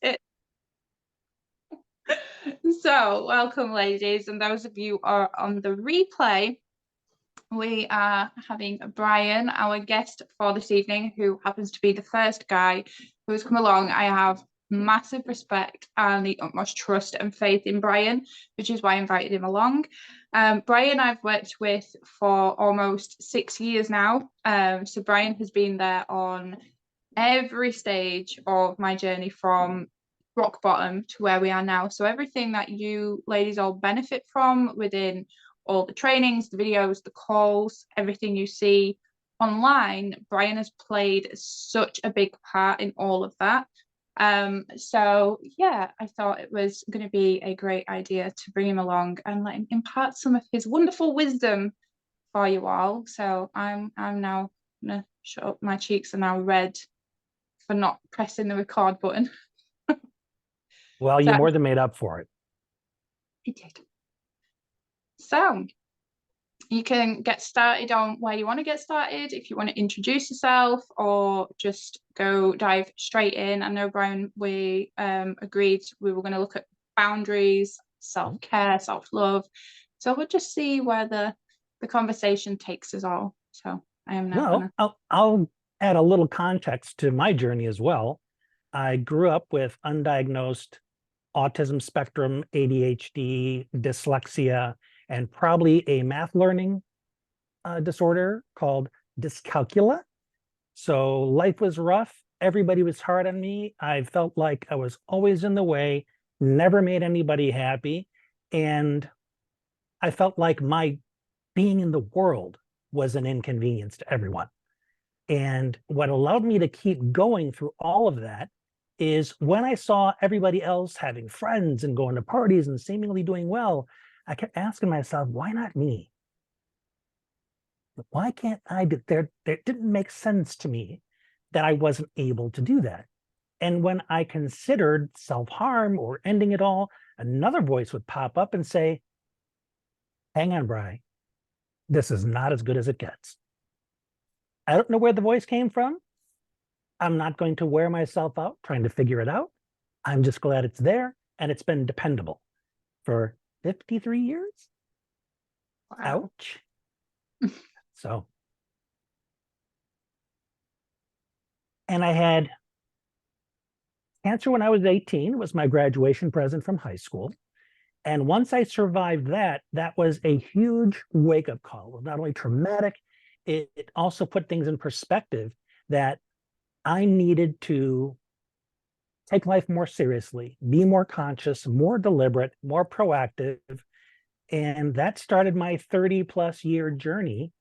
it. So, welcome, ladies, and those of you who are on the replay. We are having Brian, our guest for this evening, who happens to be the first guy who has come along. I have massive respect and the utmost trust and faith in Brian, which is why I invited him along. Brian I've worked with for almost 6 years now. So Brian has been there on every stage of my journey from rock bottom to where we are now. So everything that you ladies all benefit from within all the trainings, the videos, the calls, everything you see online, Brian has played such a big part in all of that. So yeah, I thought it was going to be a great idea to bring him along and let him impart some of his wonderful wisdom for you all. So I'm now gonna shut up. My cheeks are now red for not pressing the record button. Well, you more than made up for it. He did. So you can get started on where you want to get started, if you want to introduce yourself or just go dive straight in. I know, Brian, we agreed we were going to look at boundaries, self-care, self-love. So we'll just see where the conversation takes us all. So I am now I'll add a little context to my journey as well. I grew up with undiagnosed autism spectrum, ADHD, dyslexia, and probably a math learning disorder called dyscalculia. So life was rough. Everybody was hard on me. I felt like I was always in the way, never made anybody happy. And I felt like my being in the world was an inconvenience to everyone. And what allowed me to keep going through all of that is when I saw everybody else having friends and going to parties and seemingly doing well, I kept asking myself, why not me? Why can't I do there? It didn't make sense to me that I wasn't able to do that. And when I considered self-harm or ending it all, another voice would pop up and say, hang on, Brian, this is not as good as it gets. I don't know where the voice came from. I'm not going to wear myself out trying to figure it out. I'm just glad it's there, and it's been dependable for 53 years. Wow. Ouch. So, and I had cancer when I was 18. It was my graduation present from high school. And once I survived that, that was a huge wake-up call. It was not only traumatic, it also put things in perspective that I needed to take life more seriously, be more conscious, more deliberate, more proactive. And that started my 30+ year journey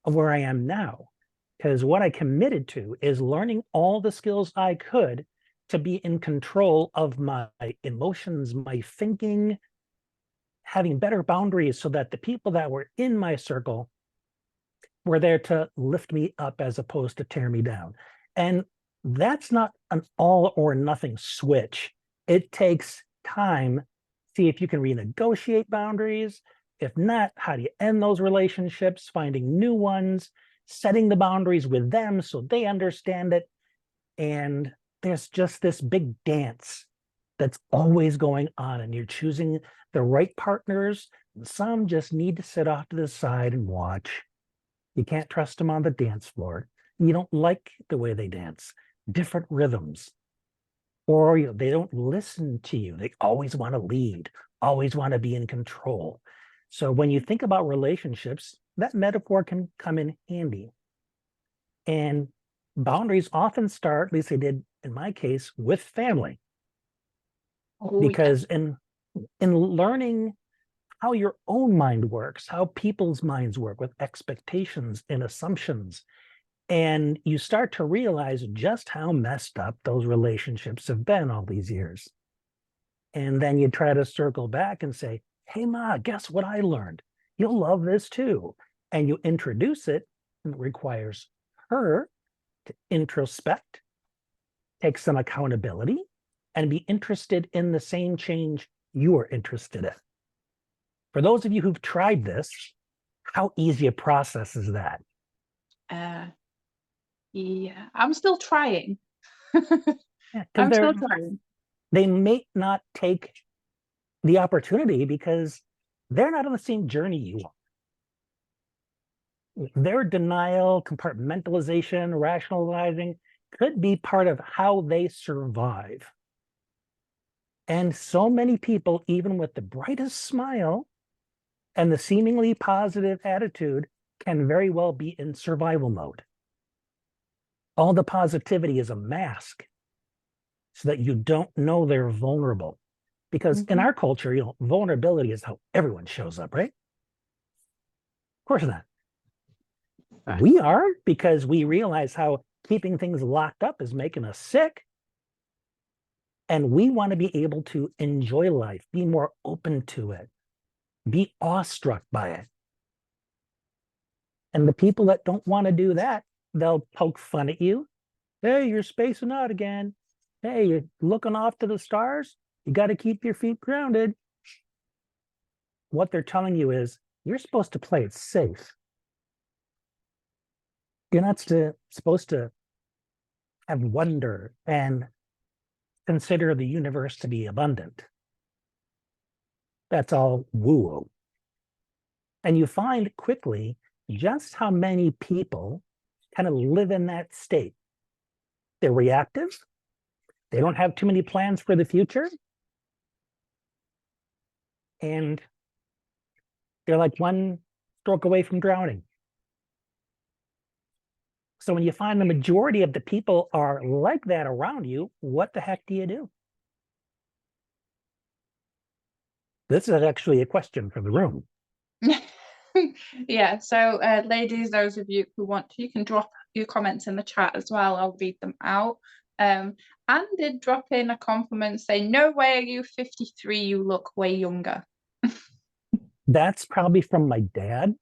of where I am now. Because what I committed to is learning all the skills I could to be in control of my emotions, my thinking, having better boundaries so that the people that were in my circle were there to lift me up as opposed to tear me down. And that's not an all or nothing switch. It takes time. See if you can renegotiate boundaries. If not, how do you end those relationships, finding new ones, setting the boundaries with them so they understand it. And there's just this big dance that's always going on, and you're choosing the right partners. And some just need to sit off to the side and watch. You can't trust them on the dance floor. You don't like the way they dance, different rhythms, or they don't listen to you. They always want to lead, always want to be in control. So when you think about relationships, that metaphor can come in handy. And boundaries often start, at least they did in my case, with family. Oh, because yeah. in learning how your own mind works, how people's minds work with expectations and assumptions, and you start to realize just how messed up those relationships have been all these years. And then you try to circle back and say, hey, Ma, guess what I learned? You'll love this too. And you introduce it, and it requires her to introspect, take some accountability, and be interested in the same change you are interested in. For those of you who've tried this, how easy a process is that? Yeah, I'm still trying. Yeah, I'm still trying. they may not take the opportunity because they're not on the same journey you are. Their denial, compartmentalization, rationalizing could be part of how they survive. And so many people, even with the brightest smile and the seemingly positive attitude, can very well be in survival mode. All the positivity is a mask so that you don't know they're vulnerable. Because in our culture, vulnerability is how everyone shows up, right? Of course not. We are, because we realize how keeping things locked up is making us sick. And we want to be able to enjoy life, be more open to it, be awestruck by it. And the people that don't want to do that, they'll poke fun at you. Hey, you're spacing out again. Hey, you're looking off to the stars. You got to keep your feet grounded. What they're telling you is you're supposed to play it safe. You're not supposed to have wonder and consider the universe to be abundant. That's all woo-woo. And you find quickly just how many people kind of live in that state. They're reactive. They don't have too many plans for the future. And they're like one stroke away from drowning. So when you find the majority of the people are like that around you, what the heck do you do? This is actually a question for the room. Yeah, so ladies, those of you who want to, you can drop your comments in the chat as well. I'll read them out. Anne did drop in a compliment saying, no way are you 53, you look way younger. That's probably from my dad.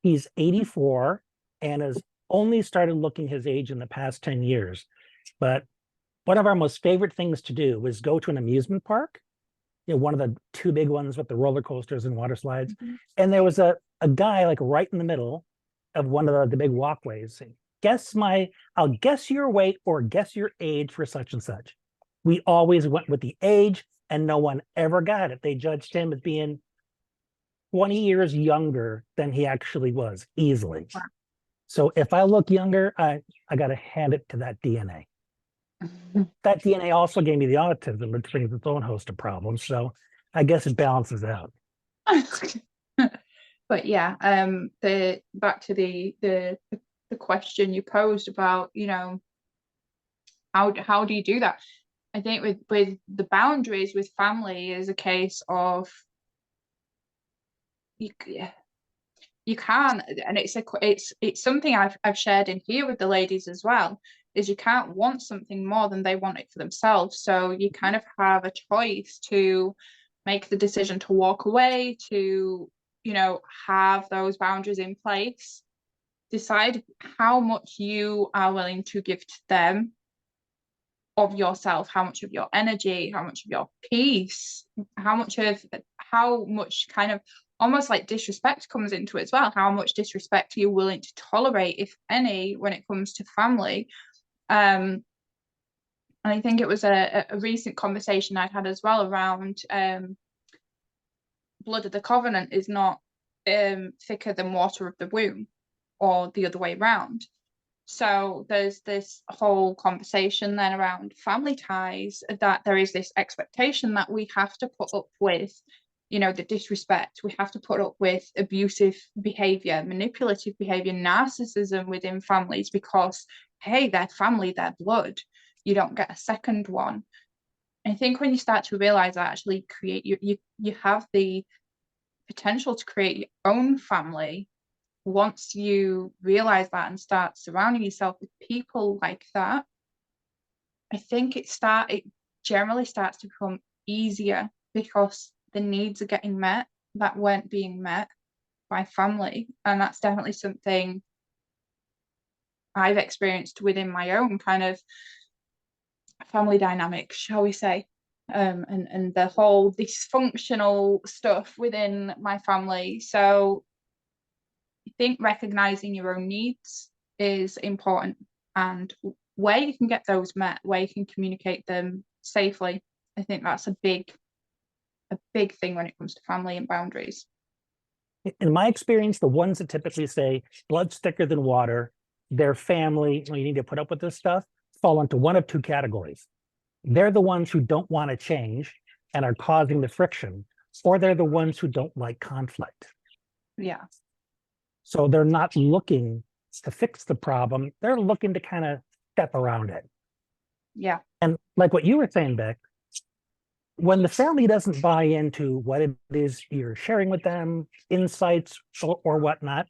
He's 84 and has only started looking his age in the past 10 years. But one of our most favorite things to do was go to an amusement park, one of the two big ones with the roller coasters and water slides. And there was a guy like right in the middle of one of the big walkways saying, I'll guess your weight or guess your age for such and such. We always went with the age and no one ever got it. They judged him as being 20 years younger than he actually was, easily. Wow. So if I look younger, I got to hand it to that DNA. That DNA also gave me the autism, which brings its own host of problems. So I guess it balances out. But yeah, back to the question you posed about, how do you do that? I think with the boundaries with family is a case of you can't, and it's something I've shared in here with the ladies as well, is you can't want something more than they want it for themselves. So you kind of have a choice to make the decision to walk away, to have those boundaries in place, decide how much you are willing to give to them of yourself, how much of your energy, how much of your peace, how much kind of almost like disrespect comes into it as well. How much disrespect are you willing to tolerate, if any, when it comes to family? And I think it was a recent conversation I'd had as well around blood of the covenant is not thicker than water of the womb, or the other way around. So there's this whole conversation then around family ties, that there is this expectation that we have to put up with, the disrespect. We have to put up with abusive behavior, manipulative behavior, narcissism within families, because, hey, they're family, they're blood. You don't get a second one. I think when you start to realize that actually you have the potential to create your own family, once you realize that and start surrounding yourself with people like that, I think it generally starts to become easier, because the needs are getting met that weren't being met by family. And that's definitely something I've experienced within my own kind of family dynamic, shall we say, and the whole dysfunctional stuff within my family. So I think recognizing your own needs is important, and where you can get those met, where you can communicate them safely, I think that's a big thing when it comes to family and boundaries. In my experience, the ones that typically say blood's thicker than water, their family, you need to put up with this stuff, fall into one of two categories. They're the ones who don't want to change and are causing the friction, or they're the ones who don't like conflict. Yeah. So they're not looking to fix the problem. They're looking to kind of step around it. Yeah. And like what you were saying, Beck, when the family doesn't buy into what it is you're sharing with them, insights or whatnot,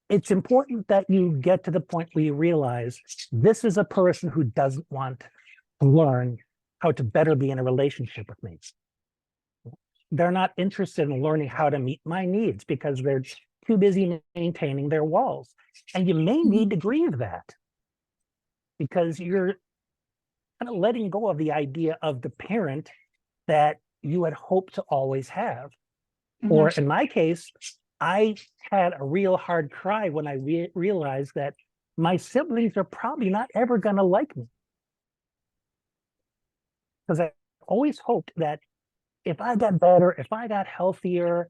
it's important that you get to the point where you realize this is a person who doesn't want to learn how to better be in a relationship with me. They're not interested in learning how to meet my needs because they're too busy maintaining their walls. And you may need to grieve that because you're kind of letting go of the idea of the parent that you had hoped to always have. Or in my case, I had a real hard cry when I realized that my siblings are probably not ever going to like me. Because I always hoped that if I got better, if I got healthier,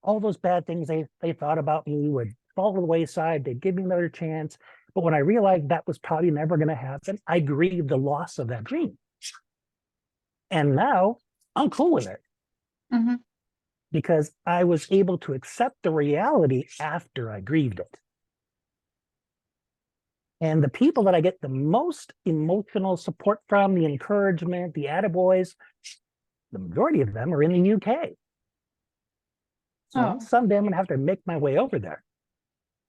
all those bad things they thought about me would fall to the wayside. They'd give me another chance. But when I realized that was probably never going to happen, I grieved the loss of that dream. And now I'm cool with it. Because I was able to accept the reality after I grieved it. And the people that I get the most emotional support from, the encouragement, the attaboys, the majority of them are in the UK. So someday I'm going to have to make my way over there.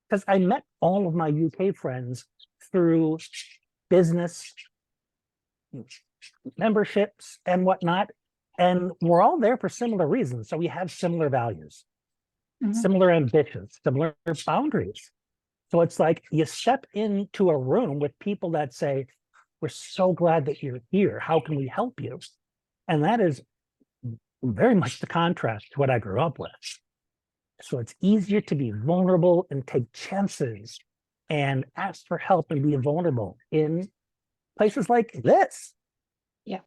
Because I met all of my UK friends through business, memberships, and whatnot. And we're all there for similar reasons. So we have similar values, similar ambitions, similar boundaries. So it's like you step into a room with people that say, we're so glad that you're here. How can we help you? And that is very much the contrast to what I grew up with. So it's easier to be vulnerable and take chances and ask for help and be vulnerable in places like this. Yeah.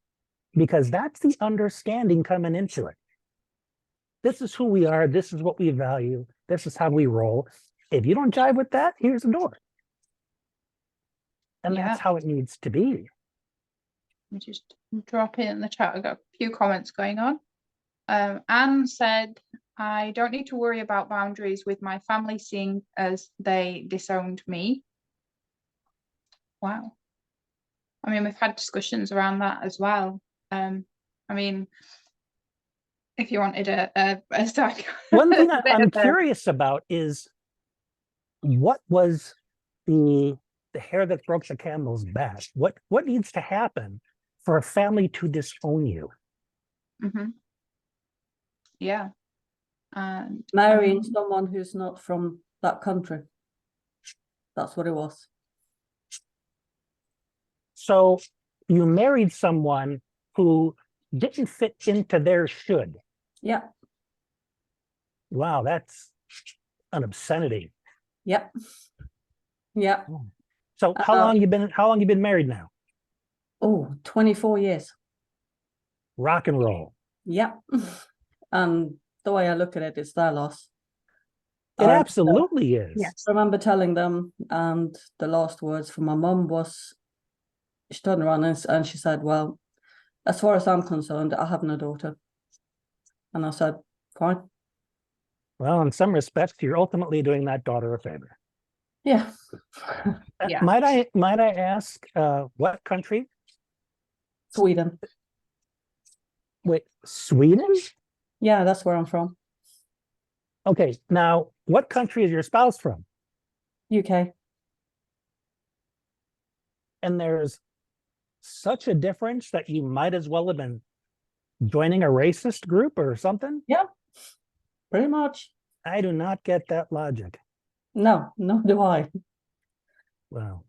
Because that's the understanding coming into it. This is who we are. This is what we value. This is how we roll. If you don't jive with that, here's the door. And that's how it needs to be. Let me just drop in the chat. I've got a few comments going on. Anne said, I don't need to worry about boundaries with my family seeing as they disowned me. Wow. I mean, we've had discussions around that as well. I mean, if you wanted a one thing I'm curious about is what was the hair that broke the camel's back? What needs to happen for a family to disown you? Yeah. And marrying someone who's not from that country. That's what it was. So you married someone who didn't fit into their should. Yeah. Wow, that's an obscenity. Yep. Yeah. So how long you been married now? Oh, 24 years. Rock and roll. Yep. And the way I look at it, it's their loss. It absolutely is. Yes. I remember telling them, and the last words from my mum was, she turned around and she said, well, as far as I'm concerned, I have no daughter. And I said, fine. Well, in some respects, you're ultimately doing that daughter a favor. Yeah. Yeah. Might I ask what country? Sweden. Wait, Sweden? Yeah, that's where I'm from. Okay, now what country is your spouse from? UK. And there's such a difference that you might as well have been joining a racist group or something? Yeah, pretty much. I do not get that logic. No, nor do I. Well,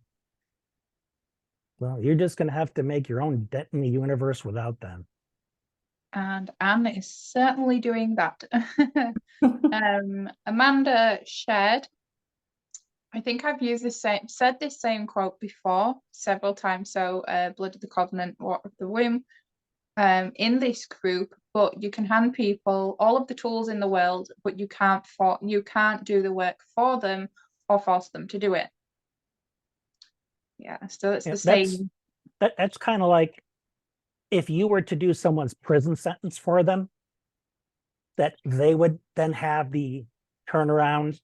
you're just going to have to make your own dent in the universe without them. And Anne is certainly doing that. Amanda shared, I think I've said this same quote before several times. So, blood of the covenant, water of the womb, in this group, but you can hand people all of the tools in the world, but you can't do the work for them or force them to do it. Yeah, so it's the same. That's kind of like if you were to do someone's prison sentence for them, that they would then have the turnaround.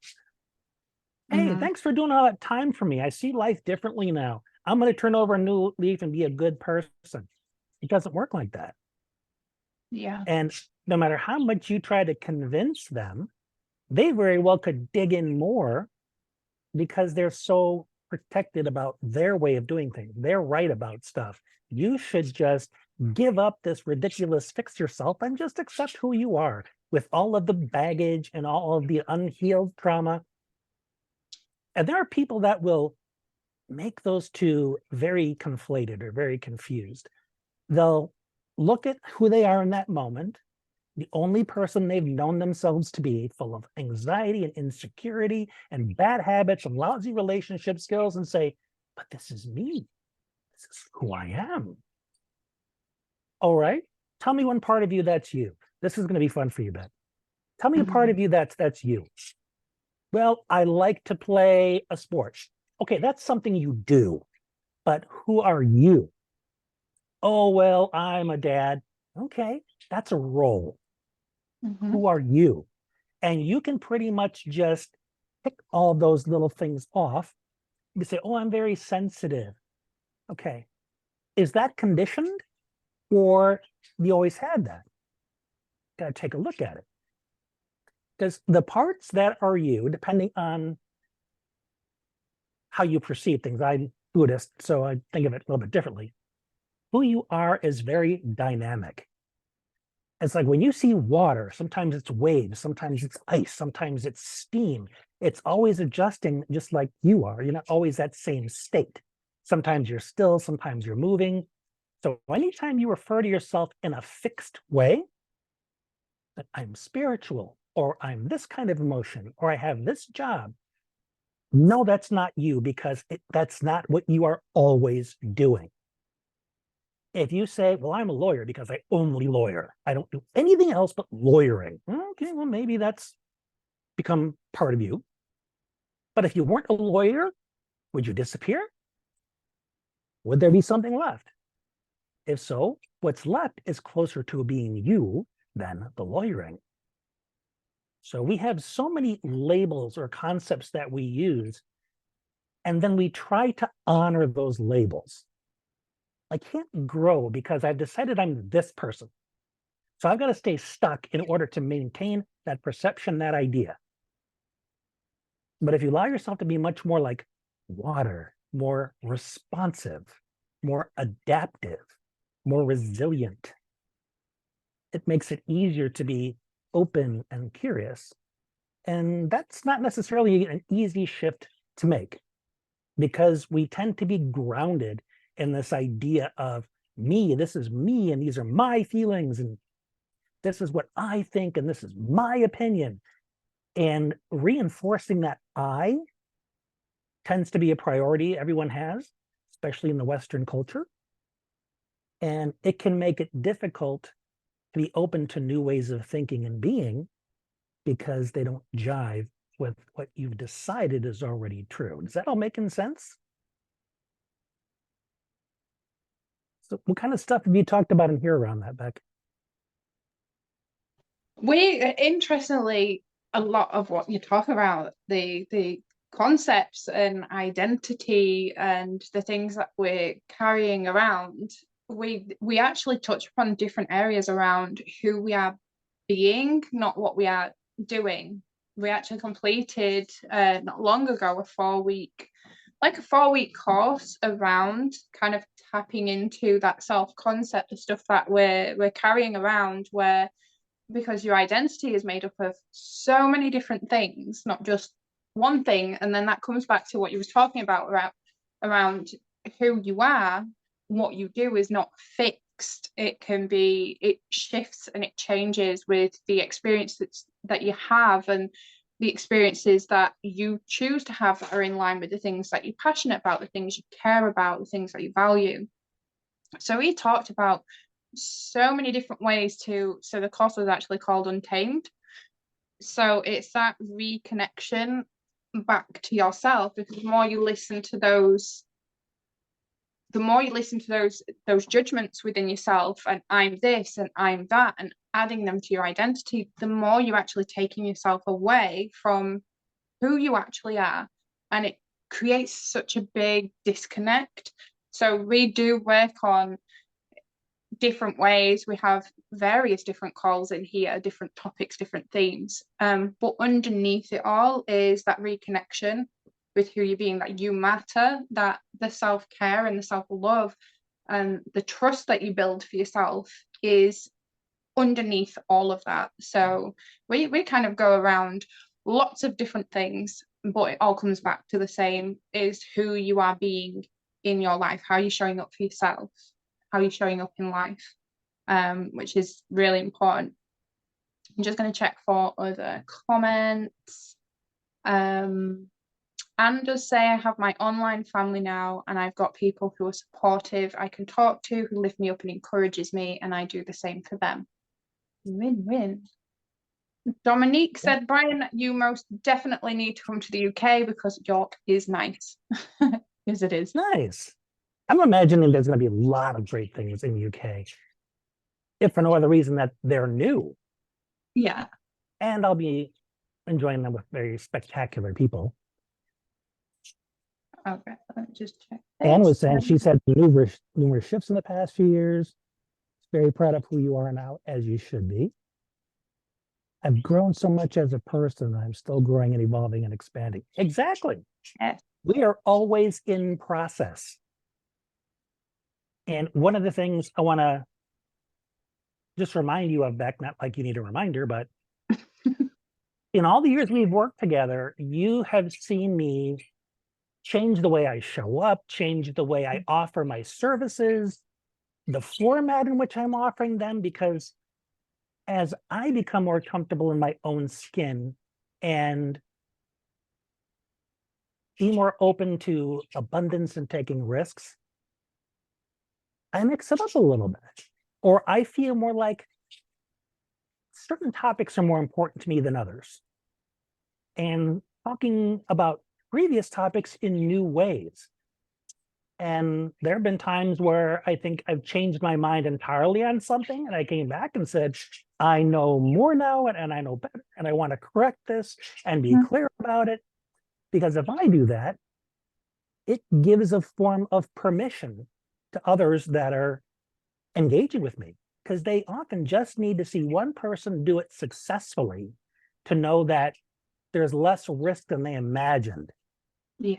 Hey, thanks for doing all that time for me. I see life differently now. I'm going to turn over a new leaf and be a good person. It doesn't work like that. Yeah. And no matter how much you try to convince them, they very well could dig in more because they're so protected about their way of doing things. They're right about stuff. You should just give up this ridiculous fix yourself and just accept who you are with all of the baggage and all of the unhealed trauma. And there are people that will make those two very conflated or very confused. They'll look at who they are in that moment, the only person they've known themselves to be, full of anxiety and insecurity and bad habits and lousy relationship skills, and say, but this is me. This is who I am. All right. Tell me one part of you that's you. This is going to be fun for you, Beck. Tell me a part of you that's you. Well, I like to play a sport. Okay, that's something you do. But who are you? Oh, well, I'm a dad. Okay, that's a role. Who are you? And you can pretty much just pick all those little things off. You say, oh, I'm very sensitive. Okay. Is that conditioned or you always had that? Got to take a look at it. Because the parts that are you, depending on how you perceive things, I'm Buddhist, so I think of it a little bit differently. Who you are is very dynamic. It's like when you see water, sometimes it's waves, sometimes it's ice, sometimes it's steam. It's always adjusting just like you are. You're not always that same state. Sometimes you're still, sometimes you're moving. So anytime you refer to yourself in a fixed way, that I'm spiritual, or I'm this kind of emotion, or I have this job, no, that's not you, because that's not what you are always doing. If you say, well, I'm a lawyer because I only lawyer, I don't do anything else but lawyering. Okay, well, maybe that's become part of you. But if you weren't a lawyer, would you disappear? Would there be something left? If so, what's left is closer to being you than the lawyering. So we have so many labels or concepts that we use, and then we try to honor those labels. I can't grow because I've decided I'm this person. So I've got to stay stuck in order to maintain that perception, that idea. But if you allow yourself to be much more like water, more responsive, more adaptive, more resilient, it makes it easier to be open and curious. And that's not necessarily an easy shift to make, because we tend to be grounded in this idea of me, this is me, and these are my feelings, and this is what I think, and this is my opinion. And reinforcing that I tends to be a priority everyone has, especially in the Western culture. And it can make it difficult to be open to new ways of thinking and being because they don't jive with what you've decided is already true. Is that all making sense? So what kind of stuff have you talked about in here around that, Beck? Interestingly, a lot of what you talk about, the concepts and identity and the things that we're carrying around, we actually touch upon different areas around who we are being, not what we are doing. We actually completed not long ago a 4-week course around kind of tapping into that self-concept, the stuff that we're carrying around, where because your identity is made up of so many different things, not just one thing. And then that comes back to what you was talking about around who you are. What you do is not fixed. It shifts and it changes with the experience that you have. And the experiences that you choose to have that are in line with the things that you're passionate about, the things you care about, the things that you value. So we talked about so many different ways so the course was actually called Untamed. So it's that reconnection back to yourself, because the more you listen to those judgments within yourself, and I'm this and I'm that, and adding them to your identity, the more you're actually taking yourself away from who you actually are, and it creates such a big disconnect. So we do work on different ways. We have various different calls in here, different topics, different themes, but underneath it all is that reconnection with who you're being, that you matter, that the self-care and the self-love and the trust that you build for yourself is underneath all of that. So we kind of go around lots of different things, but it all comes back to the same, is who you are being in your life, how you're showing up for yourself, how you're showing up in life, which is really important. I'm just going to check for other comments. Anne does say, I have my online family now, and I've got people who are supportive I can talk to, who lift me up and encourages me, and I do the same for them. Win-win. Dominique said, Brian, you most definitely need to come to the UK because York is nice. Yes, it is. Nice. I'm imagining there's going to be a lot of great things in the UK, if for no other reason that they're new. Yeah. And I'll be enjoying them with very spectacular people. Okay, let me just check. Anne was saying, she said numerous shifts in the past few years. Very proud of who you are now, as you should be. I've grown so much as a person. I'm still growing and evolving and expanding. Exactly. Yes. We are always in process. And one of the things I want to just remind you of, Beck, not like you need a reminder, but in all the years we've worked together, you have seen me change the way I show up, change the way I offer my services, the format in which I'm offering them, because as I become more comfortable in my own skin and be more open to abundance and taking risks, I mix it up a little bit. Or I feel more like certain topics are more important to me than others. And talking about previous topics in new ways. And there have been times where I think I've changed my mind entirely on something, and I came back and said, I know more now, and I know better, and I want to correct this and be clear about it. Because if I do that, it gives a form of permission to others that are engaging with me, because they often just need to see one person do it successfully to know that there's less risk than they imagined. Yeah.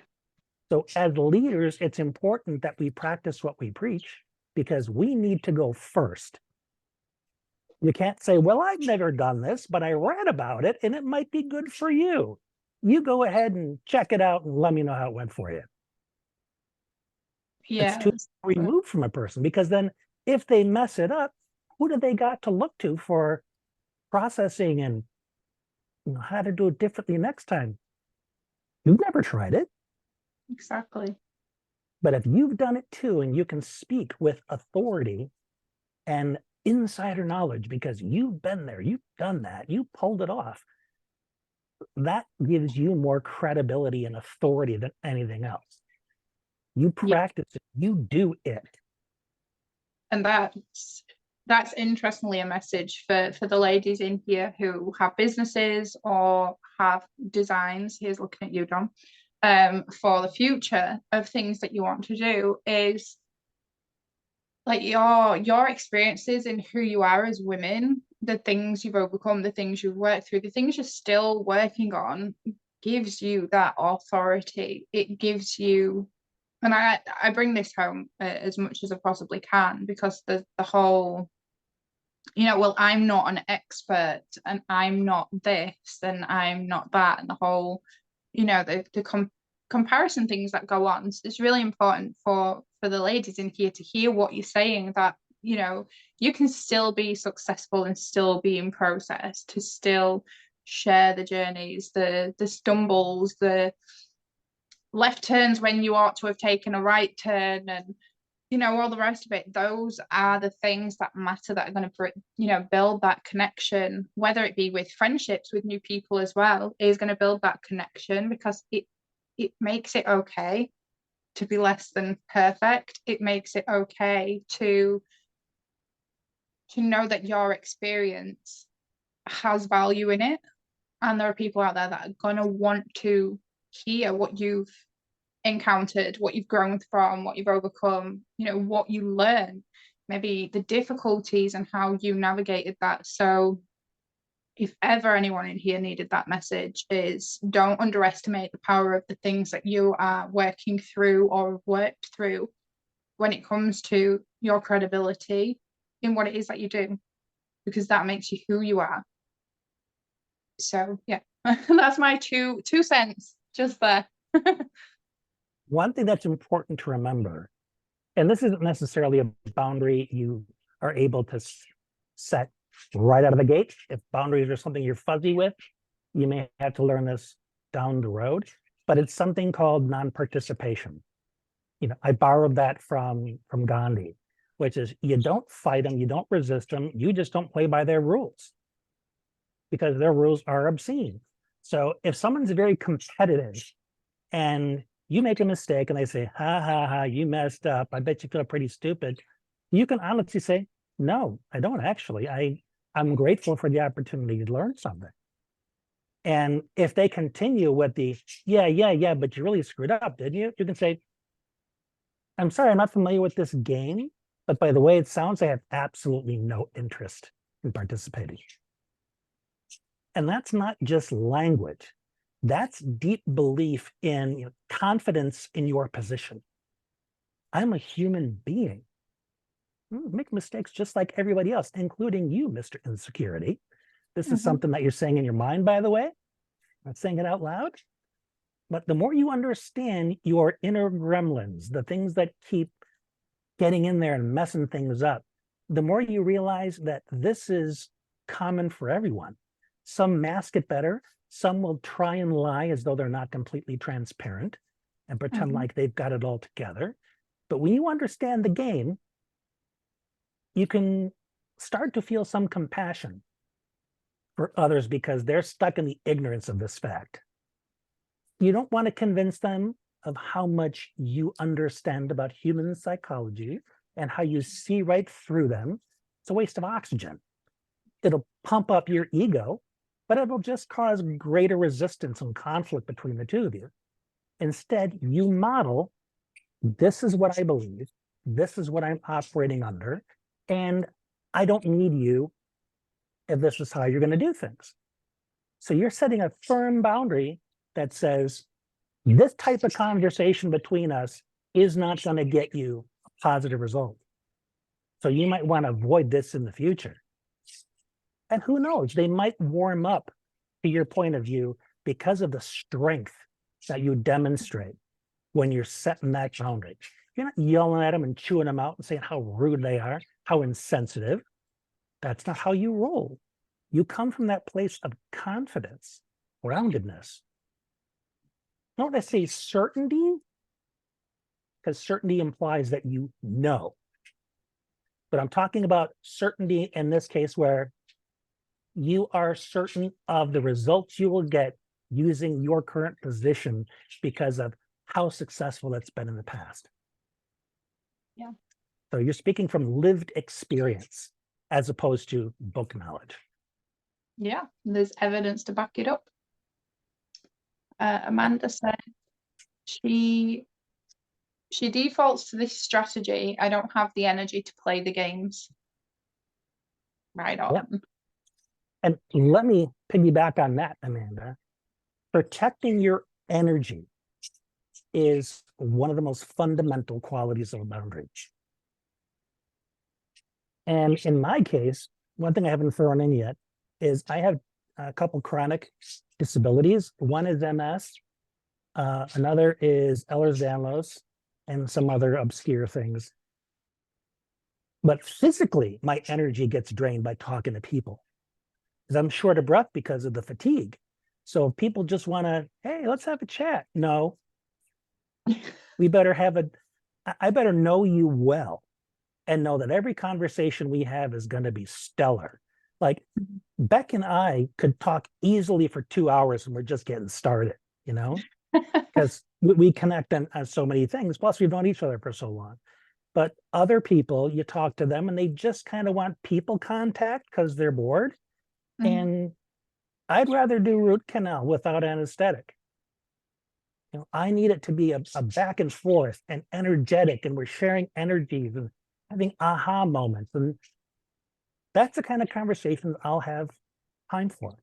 So as leaders, it's important that we practice what we preach, because we need to go first. You can't say, well, I've never done this, but I read about it and it might be good for you. You go ahead and check it out and let me know how it went for you. Yeah. It's too removed from a person, because then if they mess it up, who do they got to look to for processing and how to do it differently next time? You've never tried it. Exactly. But if you've done it too, and you can speak with authority and insider knowledge because you've been there, you've done that, you pulled it off, that gives you more credibility and authority than anything else. You practice it, you do it. And that's interestingly a message for the ladies in here who have businesses or have designs. Here's looking at you, Dom. For the future of things that you want to do, is like your experiences in who you are as women, the things you've overcome, the things you've worked through, the things you're still working on, gives you that authority. It gives you, and I bring this home as much as I possibly can, because the whole, well, I'm not an expert and I'm not this and I'm not that, and the whole, the comparison things that go on. It's really important for the ladies in here to hear what you're saying, that you can still be successful and still be in process, to still share the journeys, the stumbles, the left turns when you ought to have taken a right turn, and you know, all the rest of it. Those are the things that matter, that are going to, you know, build that connection, whether it be with friendships with new people as well, is going to build that connection, because it makes it okay to be less than perfect. It makes it okay to know that your experience has value in it, and there are people out there that are going to want to hear what you've encountered, what you've grown from, what you've overcome, you know, what you learn, maybe the difficulties and how you navigated that. So if ever anyone in here needed that message, is don't underestimate the power of the things that you are working through or have worked through when it comes to your credibility in what it is that you do, because that makes you who you are. So yeah, that's my two cents just there. One thing that's important to remember, and this isn't necessarily a boundary you are able to set right out of the gate. If boundaries are something you're fuzzy with, you may have to learn this down the road, but it's something called non-participation. You know, I borrowed that from Gandhi, which is you don't fight them, you don't resist them, you just don't play by their rules, because their rules are obscene. So if someone's very competitive and you make a mistake and they say, ha, ha, ha, you messed up, I bet you feel pretty stupid, you can honestly say, no, I don't actually. I'm grateful for the opportunity to learn something. And if they continue with the, yeah, but you really screwed up, didn't you? You can say, I'm sorry, I'm not familiar with this game, but by the way it sounds, I have absolutely no interest in participating. And that's not just language. That's deep belief in, you know, confidence in your position. I'm a human being. Make mistakes just like everybody else, including you, Mr. Insecurity. This is something that you're saying in your mind, by the way. Not saying it out loud. But the more you understand your inner gremlins, the things that keep getting in there and messing things up, the more you realize that this is common for everyone. Some mask it better. Some will try and lie as though they're not completely transparent and pretend like they've got it all together. But when you understand the game, you can start to feel some compassion for others because they're stuck in the ignorance of this fact. You don't want to convince them of how much you understand about human psychology and how you see right through them. It's a waste of oxygen. It'll pump up your ego, but it'll just cause greater resistance and conflict between the two of you. Instead, you model, this is what I believe, this is what I'm operating under, and I don't need you if this is how you're going to do things. So you're setting a firm boundary that says, this type of conversation between us is not going to get you a positive result. So you might want to avoid this in the future. And who knows, they might warm up to your point of view because of the strength that you demonstrate when you're setting that boundary. You're not yelling at them and chewing them out and saying how rude they are, how insensitive. That's not how you roll. You come from that place of confidence, groundedness. Don't I say certainty? Because certainty implies that you know. But I'm talking about certainty in this case where you are certain of the results you will get using your current position because of how successful it's been in the past. Yeah. So you're speaking from lived experience as opposed to book knowledge. Yeah, there's evidence to back it up. Amanda said she defaults to this strategy. I don't have the energy to play the games. Right on. Yeah. And let me piggyback on that, Amanda. Protecting your energy is one of the most fundamental qualities of a boundary. And in my case, one thing I haven't thrown in yet is I have a couple chronic disabilities. One is MS, another is Ehlers-Danlos, and some other obscure things. But physically, my energy gets drained by talking to people. because I'm short of breath because of the fatigue. So if people just want to, hey, let's have a chat. No, we better have I better know you well and know that every conversation we have is going to be stellar. Like Beck and I could talk easily for 2 hours and we're just getting started, you know, because we connect on so many things. Plus, we've known each other for so long. But other people, you talk to them and they just kind of want people contact because they're bored. And I'd rather do root canal without anesthetic. You know, I need it to be a back and forth and energetic, and we're sharing energies and having aha moments. And that's the kind of conversations I'll have time for.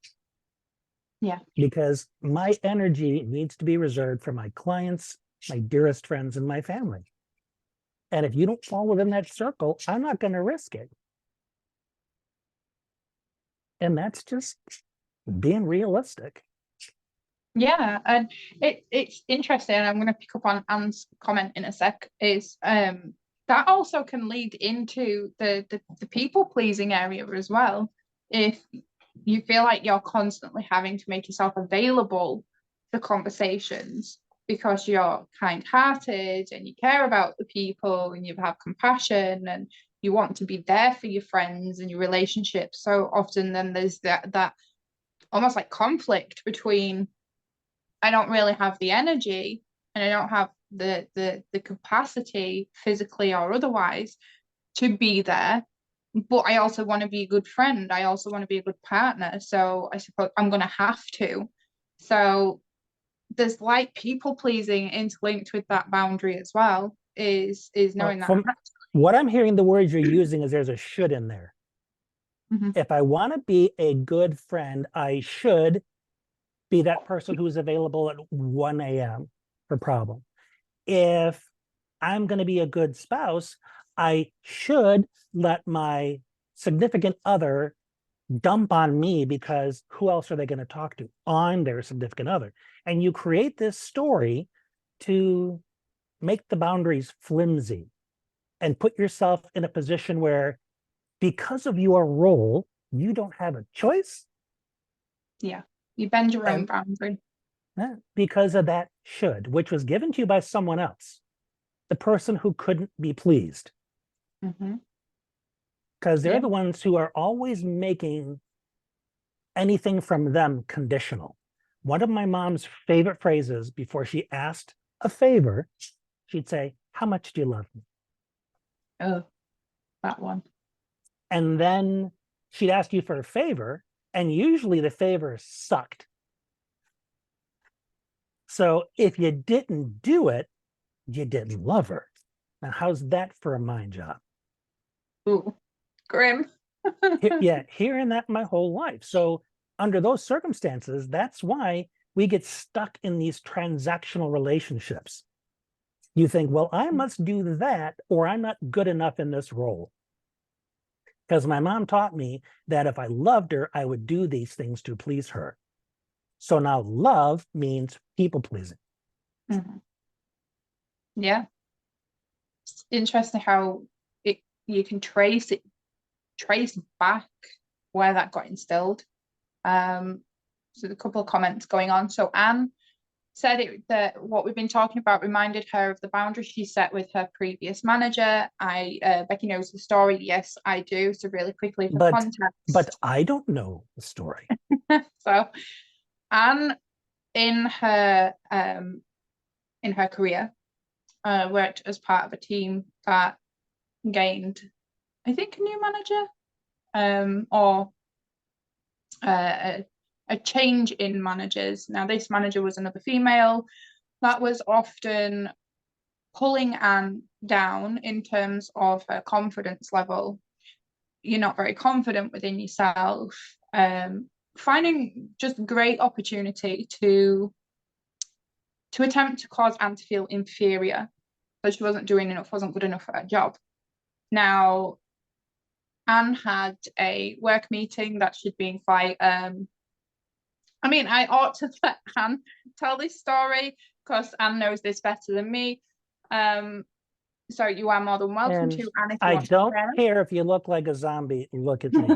Yeah. Because my energy needs to be reserved for my clients, my dearest friends, and my family. And if you don't fall within that circle, I'm not going to risk it. And that's just being realistic. Yeah, and it's interesting. I'm going to pick up on Anne's comment in a sec. Is that also can lead into the people pleasing area as well. If you feel like you're constantly having to make yourself available for conversations because you're kind-hearted and you care about the people and you have compassion and you want to be there for your friends and your relationships, so often then there's that almost like conflict between, I don't really have the energy and I don't have the capacity physically or otherwise to be there, but I also want to be a good friend. I also want to be a good partner. So I suppose I'm going to have to. So there's like people pleasing interlinked with that boundary as well, is knowing that. What I'm hearing, the words you're using is there's a should in there. If I want to be a good friend, I should be that person who's available at 1 a.m. for problem. If I'm going to be a good spouse, I should let my significant other dump on me, because who else are they going to talk to? I'm their significant other. And you create this story to make the boundaries flimsy and put yourself in a position where, because of your role, you don't have a choice. Yeah, you bend your own boundary. Because of that should, which was given to you by someone else, the person who couldn't be pleased. Because they're the ones who are always making anything from them conditional. One of my mom's favorite phrases before she asked a favor, she'd say, "How much do you love me?" Oh, that one. And then she'd ask you for a favor, and usually the favor sucked. So if you didn't do it, you didn't love her. Now, how's that for a mind job? Ooh, grim. Hearing that my whole life. So under those circumstances, that's why we get stuck in these transactional relationships. You think, well, I must do that, or I'm not good enough in this role. Because my mom taught me that if I loved her, I would do these things to please her. So now love means people pleasing. Yeah. It's interesting how you can trace back where that got instilled. So a couple of comments going on. So Anne said that what we've been talking about reminded her of the boundary she set with her previous manager. Becky knows the story. Yes, I do. So really quickly for context. But I don't know the story. So Anne, in her career, worked as part of a team that gained, I think, a new manager, or a change in managers. Now, this manager was another female that was often pulling Anne down in terms of her confidence level. You're not very confident within yourself. Finding just great opportunity to attempt to cause Anne to feel inferior, that she wasn't doing enough, wasn't good enough for her job. Now, Anne had a work meeting that she'd been quite, I mean, I ought to let Anne tell this story because Anne knows this better than me. So you are more than welcome to, Anne, if you I want don't to care if you look like a zombie, look at me.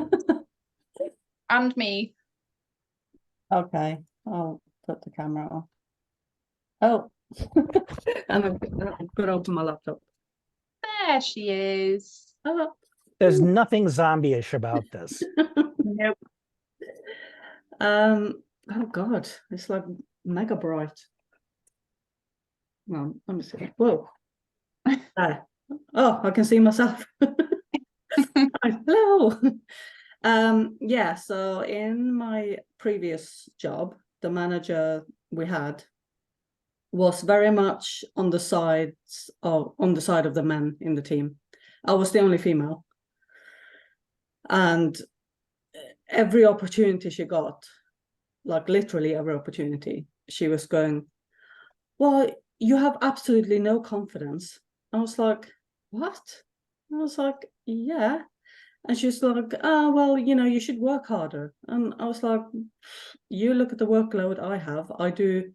and me. Okay, I'll put the camera on. Oh, and I've got to open my laptop. There she is. Oh. There's nothing zombie-ish about this. Nope. Oh God, it's like mega bright. Well, let me see. Whoa. There. Oh, I can see myself. Hi, hello. Yeah, so in my previous job, the manager we had was very much on the side of the men in the team. I was the only female. And every opportunity she got, like literally every opportunity, she was going, well, you have absolutely no confidence. I was like, what? I was like, yeah. And she's like, oh, well, you should work harder. And I was like, you look at the workload I have, I do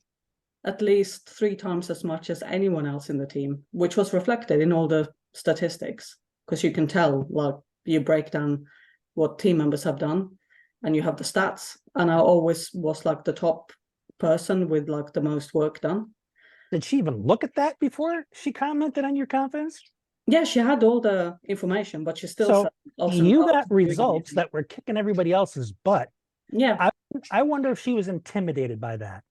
at least 3 times as much as anyone else in the team, which was reflected in all the statistics, because you can tell, like, you break down what team members have done and you have the stats. And I always was like the top person with like the most work done. Did she even look at that before she commented on your confidence? Yeah, she had all the information, but she still said, you got results that were kicking everybody else's butt. Yeah. I wonder if she was intimidated by that.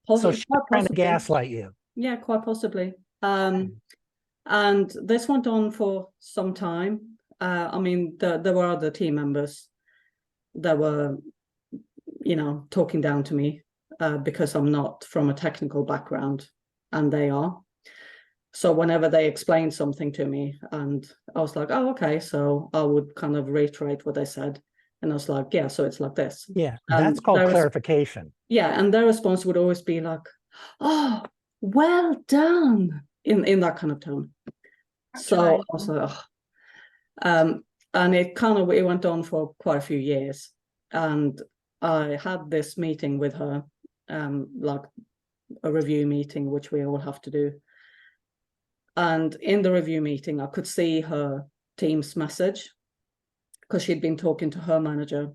So she's trying to gaslight you. Yeah, quite possibly. And this went on for some time. I mean, there were other team members that were, talking down to me because I'm not from a technical background, and they are. So whenever they explained something to me, and I was like, oh, okay. So I would kind of reiterate what they said. And I was like, yeah, so it's like this. Yeah, that's called clarification. Yeah, and their response would always be like, oh, well done, in that kind of tone. So I was like, oh. And it went on for quite a few years. And I had this meeting with her, like a review meeting, which we all have to do. And in the review meeting, I could see her Teams message, because she'd been talking to her manager,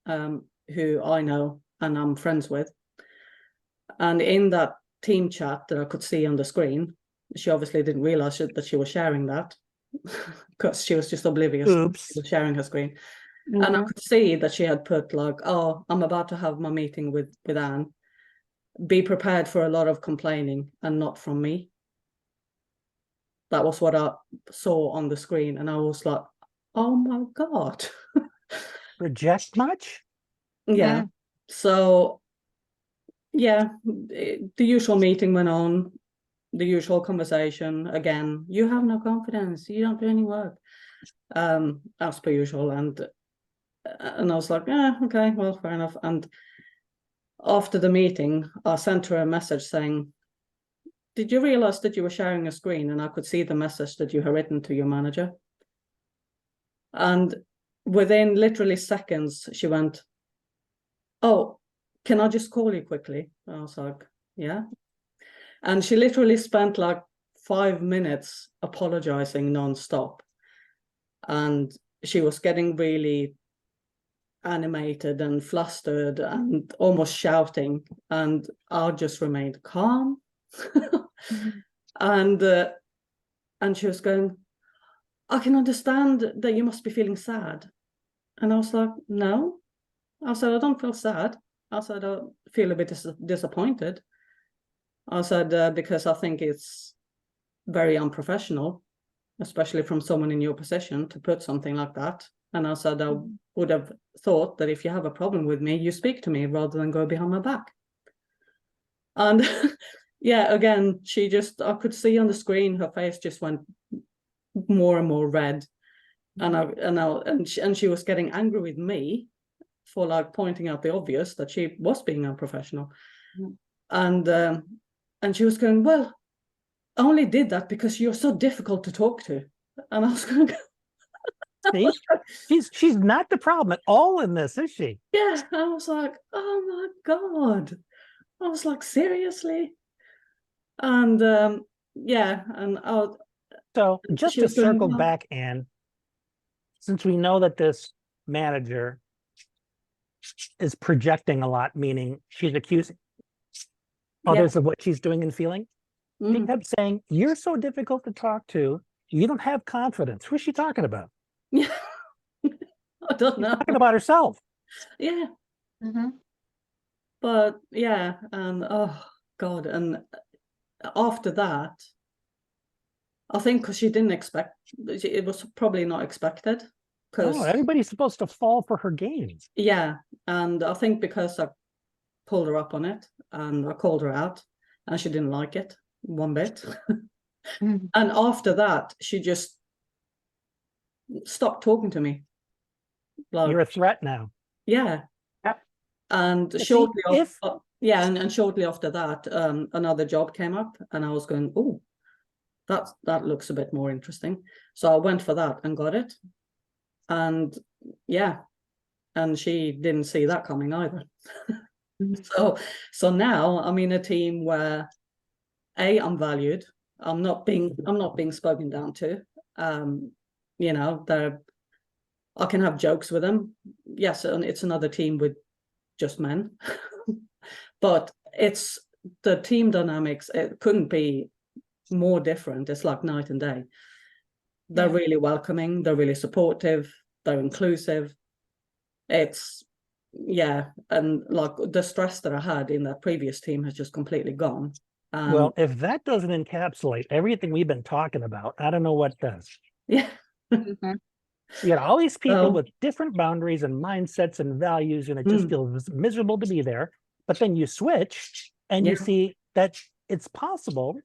who I know and I'm friends with. And in that team chat that I could see on the screen, she obviously didn't realize that she was sharing that, because she was just oblivious. Oops. She was sharing her screen. Mm-hmm. And I could see that she had put like, oh, I'm about to have my meeting with Anne. Be prepared for a lot of complaining, and not from me. That was what I saw on the screen. And I was like, oh my God. Reject much? Yeah. So, yeah, the usual meeting went on, the usual conversation. Again, you have no confidence, you don't do any work, as per usual. And I was like, yeah, okay, well, fair enough. And after the meeting, I sent her a message saying, did you realize that you were sharing a screen and I could see the message that you had written to your manager? And within literally seconds, she went, oh, can I just call you quickly? I was like, yeah. And she literally spent like 5 minutes apologizing nonstop. And she was getting really animated and flustered and almost shouting. And I just remained calm. And she was going, I can understand that you must be feeling sad. And I was like, no. I said, I don't feel sad. I said, I feel a bit disappointed. I said, because I think it's very unprofessional, especially from someone in your position, to put something like that. And I said, I would have thought that if you have a problem with me, you speak to me rather than go behind my back. And yeah, again, I could see on the screen, her face just went more and more red. And she was getting angry with me for like pointing out the obvious, that she was being unprofessional. And she was going, well, I only did that because you're so difficult to talk to. And I was going, see, she's not the problem at all in this, is she? Yeah, I was like, oh my God. I was like, seriously? And yeah, and so just to circle back, Anne, since we know that this manager is projecting a lot, meaning she's accusing others of what she's doing and feeling. She Mm. kept saying, "You're so difficult to talk to. You don't have confidence." Who's she talking about? Yeah. I don't She's know. talking about herself. Yeah. Mhm. But yeah, and oh God, and after that, I think because she didn't expect, it was probably not expected. No, Because everybody's supposed to fall for her games. yeah, and I think because I pulled her up on it and I called her out, and she didn't like it one bit. Mhm. And after that, she just stopped talking to me. Like, You're a threat now. yeah. Yep. And See, shortly if yeah, and shortly after that, another job came up, and I was going, oh, that looks a bit more interesting. So I went for that and got it. And yeah, and she didn't see that coming either. So now I'm in a team where I'm valued. I'm not being spoken down to. You know, I can have jokes with them. Yes, and it's another team with just men. But it's the team dynamics, it couldn't be more different. It's like night and day. They're Yeah. really welcoming, they're really supportive, they're inclusive. It's yeah, and like the stress that I had in that previous team has just completely gone. well, if that doesn't encapsulate everything we've been talking about, I don't know what does. Yeah. Mhm. You got all these people So, with different boundaries and mindsets and values, and it just feels miserable to be there. But then you switch and you Yeah. see that it's possible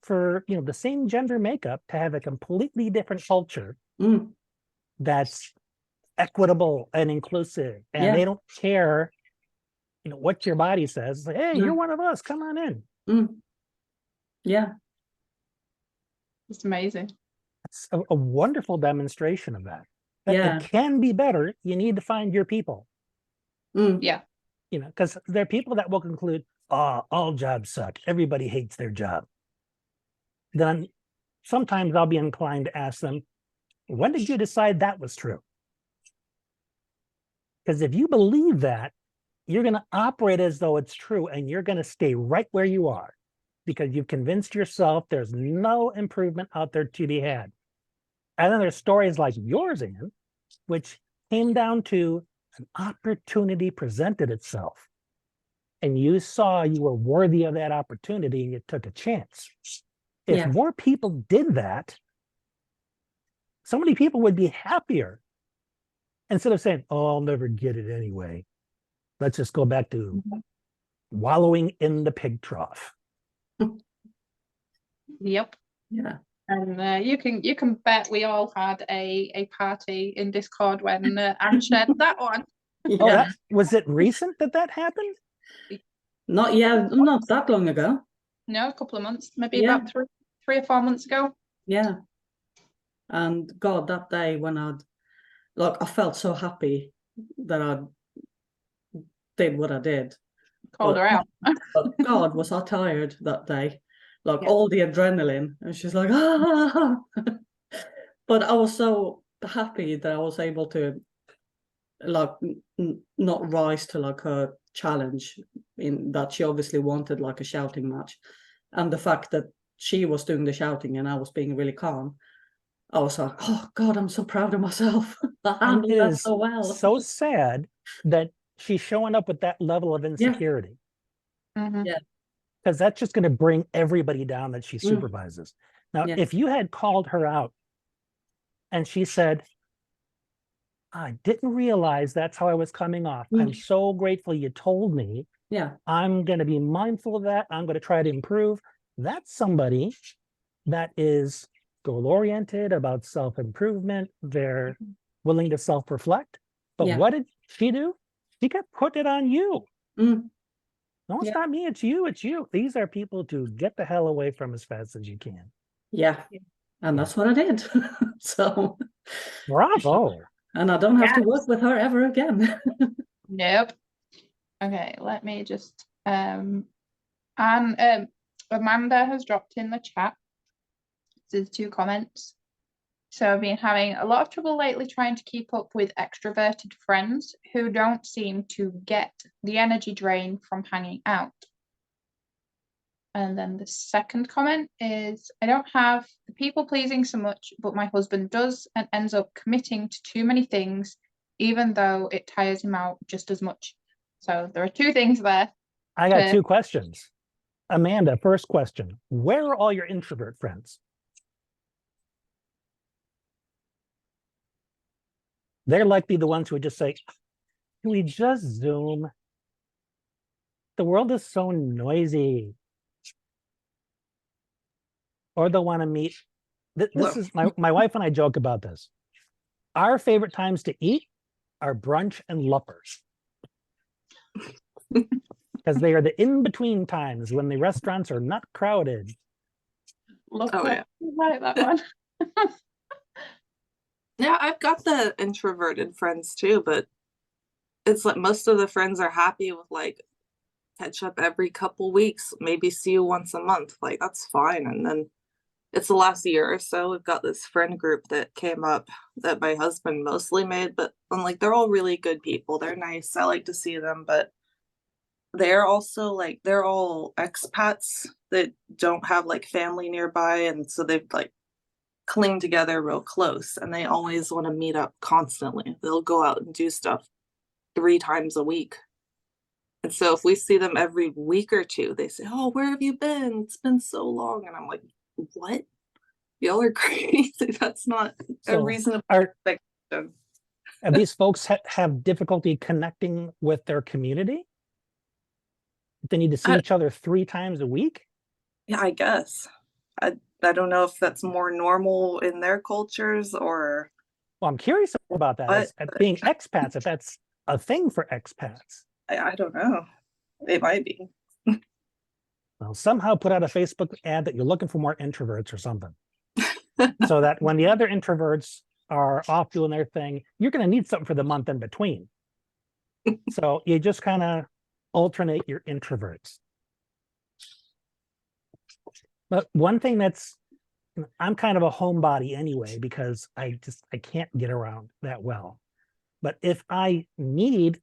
for the same gender makeup to have a completely different culture mm, that's equitable and inclusive, and yeah. they don't care what your body says. It's like, hey, No. you're one of us, come on in. Yeah. It's amazing. It's a wonderful demonstration of that Yeah. it can be better. You need to find your people, Yeah. because there are people that will conclude, oh, all jobs suck, everybody hates their job. Then sometimes I'll be inclined to ask them, when did you decide that was true? Because if you believe that, you're going to operate as though it's true, and you're going to stay right where you are because you've convinced yourself there's no improvement out there to be had. And then there's stories like yours, Anne, which came down to an opportunity presented itself, and you saw you were worthy of that opportunity, and you took a chance. If Yeah. more people did that, so many people would be happier instead of saying, oh, I'll never get it anyway. Let's just go back to wallowing in the pig trough. Yep. Yeah. And you can bet we all had a party in Discord when Anne shared that one. Oh, Yeah. was it recent that happened? Not that long ago. No, a couple of months, maybe Yeah. about 3 or 4 months ago. Yeah. And God, that day when I felt so happy that I did what I did. Called her out. But God, was I tired that day. Like Yeah. all the adrenaline. And she's like, ah. But I was so happy that I was able to not rise to like her challenge, in that she obviously wanted like a shouting match. And the fact that she was doing the shouting and I was being really calm, I was like, oh God, I'm so proud of myself. I And handled it that is so well. so sad that she's showing up with that level of insecurity. Mhm. Yeah. Because that's just going to bring everybody down that she supervises. Now, Yeah. if you had called her out and she said, I didn't realize that's how I was coming off. I'm so grateful you told me. Yeah. I'm going to be mindful of that. I'm going to try to improve. That's somebody that is goal-oriented, about self-improvement. They're willing to self-reflect. But Yeah. what did she do? She kept putting it on you. No, it's Yeah. not me, it's you, it's you. These are people to get the hell away from as fast as you can. Yeah. And that's what I did. So Bravo. and I don't have to Yes. work with her ever again. Nope. Okay, let me just and Amanda has dropped in the chat. There's 2 comments. So I've been having a lot of trouble lately trying to keep up with extroverted friends who don't seem to get the energy drain from hanging out. And then the second comment is, I don't have the people pleasing so much, but my husband does and ends up committing to too many things, even though it tires him out just as much. So there are two things there. I got two questions. Amanda, first question. Where are all your introvert friends? They're likely the ones who would just say, can we just Zoom? The world is so noisy. Or they'll want to meet. This is my wife and I joke about this. Our favorite times to eat are brunch and luppers. Because they are the in-between times when the restaurants are not crowded. Yeah. Like that one. Yeah, I've got the introverted friends too, but it's like most of the friends are happy with like catch up every couple weeks, maybe see you once a month. Like that's fine. And then it's the last year or so, we've got this friend group that came up that my husband mostly made, but I'm like, they're all really good people. They're nice. I like to see them, but they're also like, they're all expats that don't have like family nearby. And so they've like cling together real close and they always want to meet up constantly. They'll go out and do stuff 3 times a week. And so if we see them every week or two, they say, oh, where have you been? It's been so long. And I'm like, what? Y'all are crazy. That's not a reasonable expectation. And these folks have difficulty connecting with their community? They need to see each other 3 times a week? Yeah, I guess. I don't know if that's more normal in their cultures or... Well, I'm curious about that. Being expats, if that's a thing for expats. I don't know. It might be. Well, somehow put out a Facebook ad that you're looking for more introverts or something. So that when the other introverts are off doing their thing, you're going to need something for the month in between. So you just kind of alternate your introverts. But one thing that's, I'm kind of a homebody anyway, because I can't get around that well. But if I need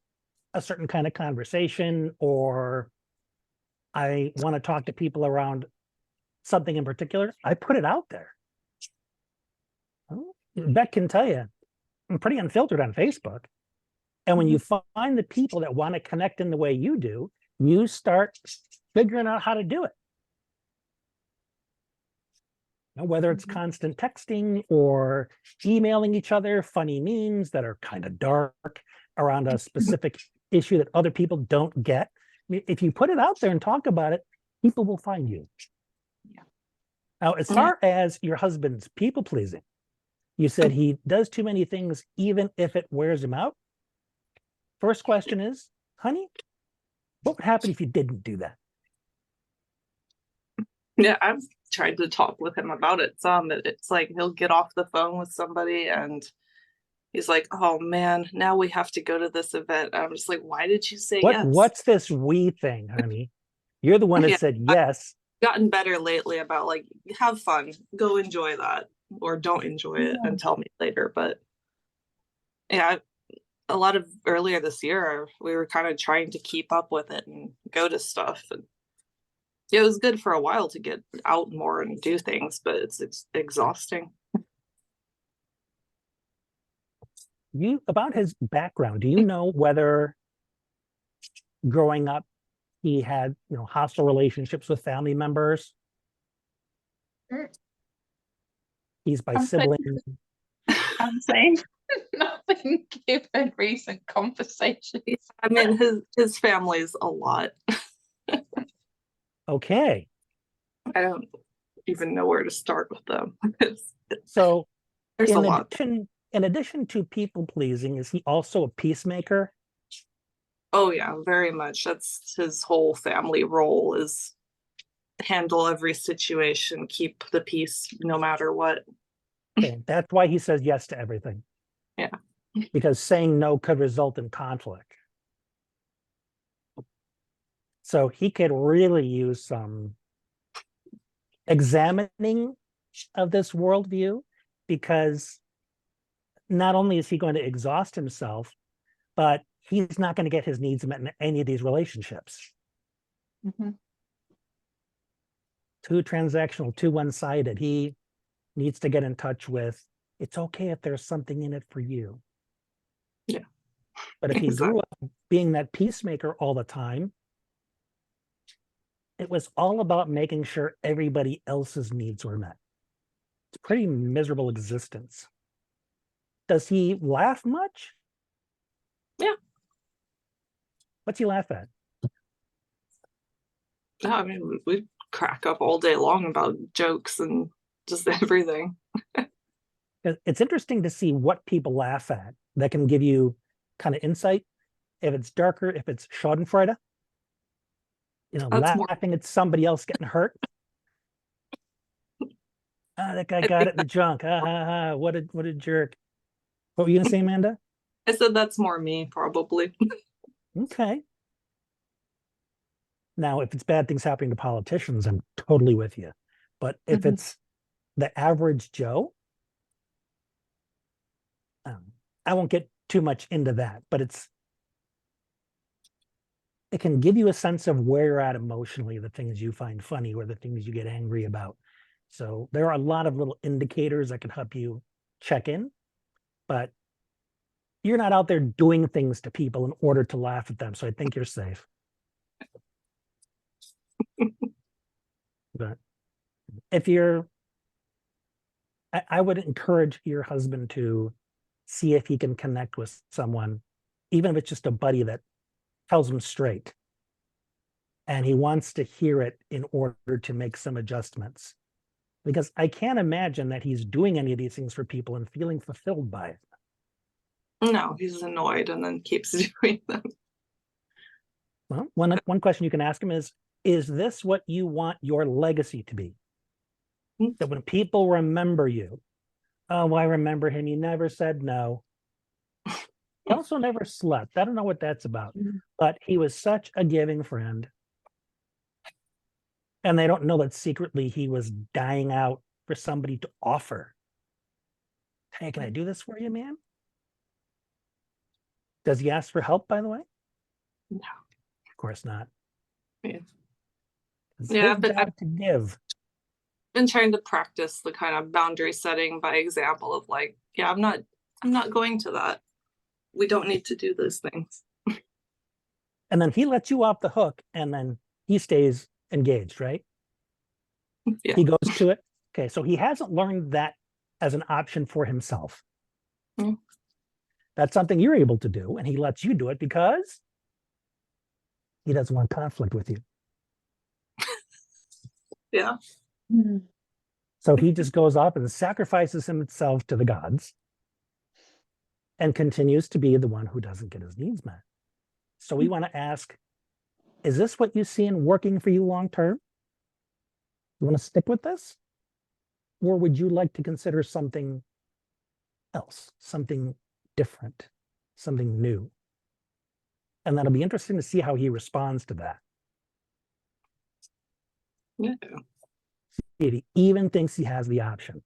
a certain kind of conversation or I want to talk to people around something in particular, I put it out there. Beck can tell you, I'm pretty unfiltered on Facebook. And when you find the people that want to connect in the way you do, you start figuring out how to do it. Whether it's constant texting or emailing each other funny memes that are kind of dark around a specific issue that other people don't get. If you put it out there and talk about it, people will find you. Yeah. Now, as far as your husband's people pleasing, you said he does too many things, even if it wears him out. First question is, honey, what would happen if you didn't do that? Yeah, I've tried to talk with him about it some. It's like he'll get off the phone with somebody and he's like, oh man, now we have to go to this event. I'm just like, why did you say yes? What's this we thing, honey? You're the one that said yes. I've gotten better lately about like, have fun, go enjoy that, or don't enjoy it and tell me later. But yeah, a lot of earlier this year, we were kind of trying to keep up with it and go to stuff. And it was good for a while to get out more and do things, but it's exhausting. About his background, do you know whether growing up he had hostile relationships with family members? He's by siblings. I'm saying nothing given recent conversations. I mean, his family's a lot. Okay. I don't even know where to start with them. So there's a lot. In addition to people pleasing, is he also a peacemaker? Oh yeah, very much. That's his whole family role, is handle every situation, keep the peace no matter what. Okay, that's why he says yes to everything. Yeah. Because saying no could result in conflict. So he could really use some examining of this worldview because not only is he going to exhaust himself, but he's not going to get his needs met in any of these relationships. Mhm. Too transactional, too one-sided. He needs to get in touch with, it's okay if there's something in it for you. Yeah. But if he grew up being that peacemaker all the time, it was all about making sure everybody else's needs were met. It's a pretty miserable existence. Does he laugh much? Yeah. What's he laugh at? No, I mean, we crack up all day long about jokes and just everything. It's interesting to see what people laugh at that can give you kind of insight. If it's darker, if it's schadenfreude, That's more. laughing at somebody else getting hurt. That guy got it in the junk. What a jerk. What were you gonna say, Amanda? I said that's more me, probably. Okay. Now, if it's bad things happening to politicians, I'm totally with you. But if Mhm. it's the average Joe, I won't get too much into that, but it can give you a sense of where you're at emotionally, the things you find funny or the things you get angry about. So there are a lot of little indicators that can help you check in, but you're not out there doing things to people in order to laugh at them. So I think you're safe. But if I would encourage your husband to see if he can connect with someone, even if it's just a buddy that tells him straight. And he wants to hear it in order to make some adjustments. Because I can't imagine that he's doing any of these things for people and feeling fulfilled by it. No, he's annoyed and then keeps doing them. Well, one question you can ask him is this what you want your legacy to be? That when people remember you, oh, I remember him, he never said no. He also never slept. I don't know what that's about, but he was such a giving friend. And they don't know that secretly he was dying out for somebody to offer. Hey, can I do this for you, man? Does he ask for help, by the way? No. Of course not. Yeah. It's Yeah, his but job to give. Been trying to practice the kind of boundary setting by example of like, yeah, I'm not going to that. We don't need to do those things. And then he lets you off the hook and then he stays engaged, right? Yeah. He goes to it. Okay, so he hasn't learned that as an option for himself. Mm. That's something you're able to do, and he lets you do it because he doesn't want conflict with you. Yeah. Mhm. So he just goes off and sacrifices himself to the gods and continues to be the one who doesn't get his needs met. So we want to ask, is this what you see in working for you long term? You want to stick with this? Or would you like to consider something else, something different, something new? And that'll be interesting to see how he responds to that. Yeah. If he even thinks he has the option.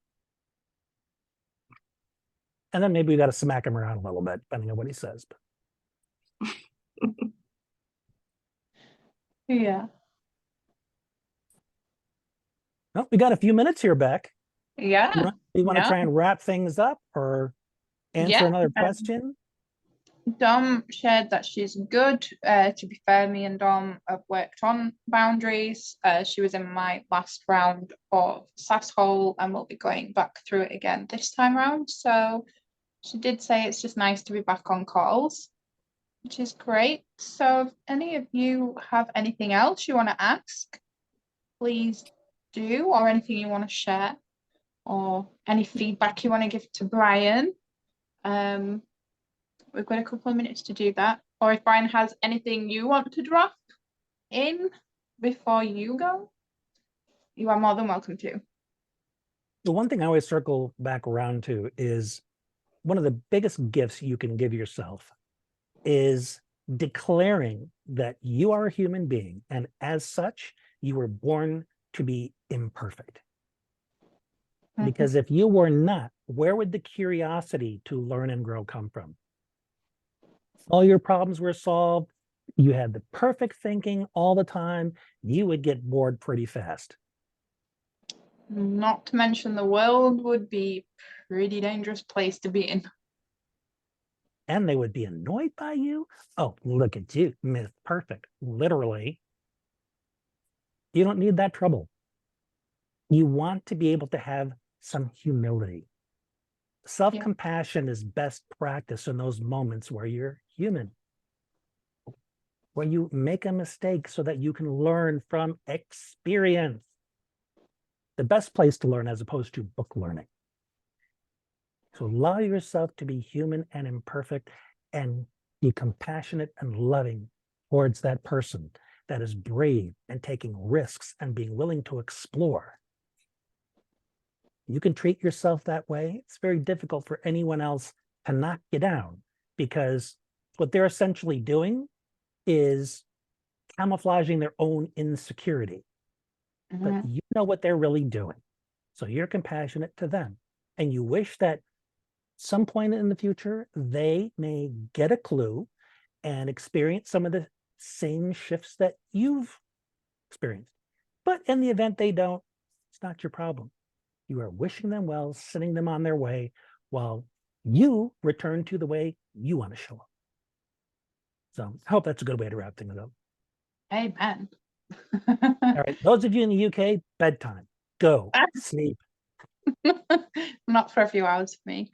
And then maybe we got to smack him around a little bit, depending on what he says. Yeah. Well, we got a few minutes here, Beck. Yeah. You want to Yeah. try and wrap things up or answer Yeah. another question? Dom shared that she's good. To be fair, me and Dom have worked on boundaries. She was in my last round of Sasshole and we'll be going back through it again this time around. So she did say it's just nice to be back on calls, which is great. So if any of you have anything else you want to ask, please do, or anything you want to share, or any feedback you want to give to Brian. We've got a couple of minutes to do that. Or if Brian has anything you want to drop in before you go, you are more than welcome to. The one thing I always circle back around to is one of the biggest gifts you can give yourself is declaring that you are a human being, and as such, you were born to be imperfect. Because if you were not, where would the curiosity to learn and grow come from? All your problems were solved. You had the perfect thinking all the time. You would get bored pretty fast. Not to mention the world would be a pretty dangerous place to be in. And they would be annoyed by you. Oh, look at you, Miss Perfect. Literally. You don't need that trouble. You want to be able to have some humility. Self-compassion is best practice in those moments where you're human, where you make a mistake so that you can learn from experience. The best place to learn as opposed to book learning. So allow yourself to be human and imperfect and be compassionate and loving towards that person that is brave and taking risks and being willing to explore. You can treat yourself that way. It's very difficult for anyone else to knock you down, because what they're essentially doing is camouflaging their own insecurity. But you know what they're really doing. So you're compassionate to them. And you wish that some point in the future, they may get a clue and experience some of the same shifts that you've experienced. But in the event they don't, it's not your problem. You are wishing them well, sending them on their way, while you return to the way you want to show up. So I hope that's a good way to wrap things up. Amen. All right, those of you in the UK, bedtime. Go sleep. Not for a few hours for me.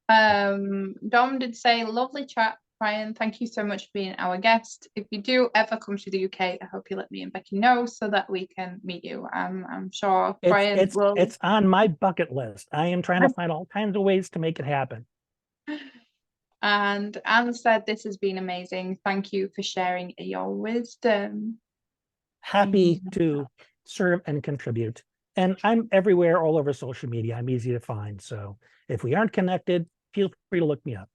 Dom did say, lovely chat, Brian. Thank you so much for being our guest. If you do ever come to the UK, I hope you let me and Becky know so that we can meet you. I'm sure Brian will. It's on my bucket list. I am trying to find all kinds of ways to make it happen. And Anne said, this has been amazing. Thank you for sharing your wisdom. Happy to serve and contribute. And I'm everywhere, all over social media. I'm easy to find. So if we aren't connected, feel free to look me up.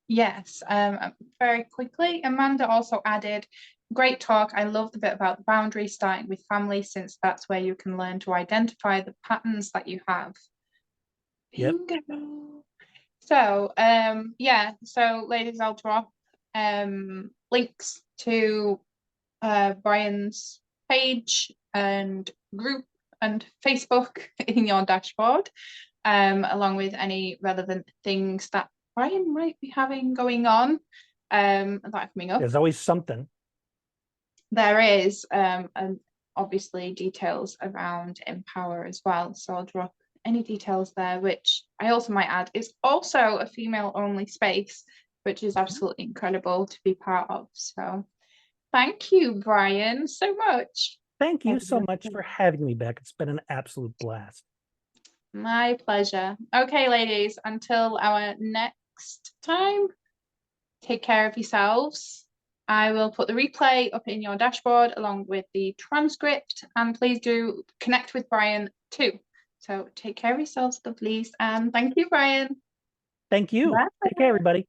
Yes, very quickly, Amanda also added, great talk. I love the bit about the boundaries starting with family, since that's where you can learn to identify the patterns that you have. Bingo. Yep. So, yeah, so ladies, I'll drop links to Brian's page and group and Facebook in your dashboard, along with any relevant things that Brian might be having going on that are coming up. There's always something. There is, and obviously details around Empower as well. So I'll drop any details there, which I also might add is also a female-only space, which is absolutely incredible to be part of. So thank you, Brian, so much. Thank you so much for having me back. It's been an absolute blast. My pleasure. Okay, ladies, until our next time, take care of yourselves. I will put the replay up in your dashboard along with the transcript, and please do connect with Brian too. So take care of yourselves, lovelies, and thank you, Brian. Thank you. Bye. Take care, everybody.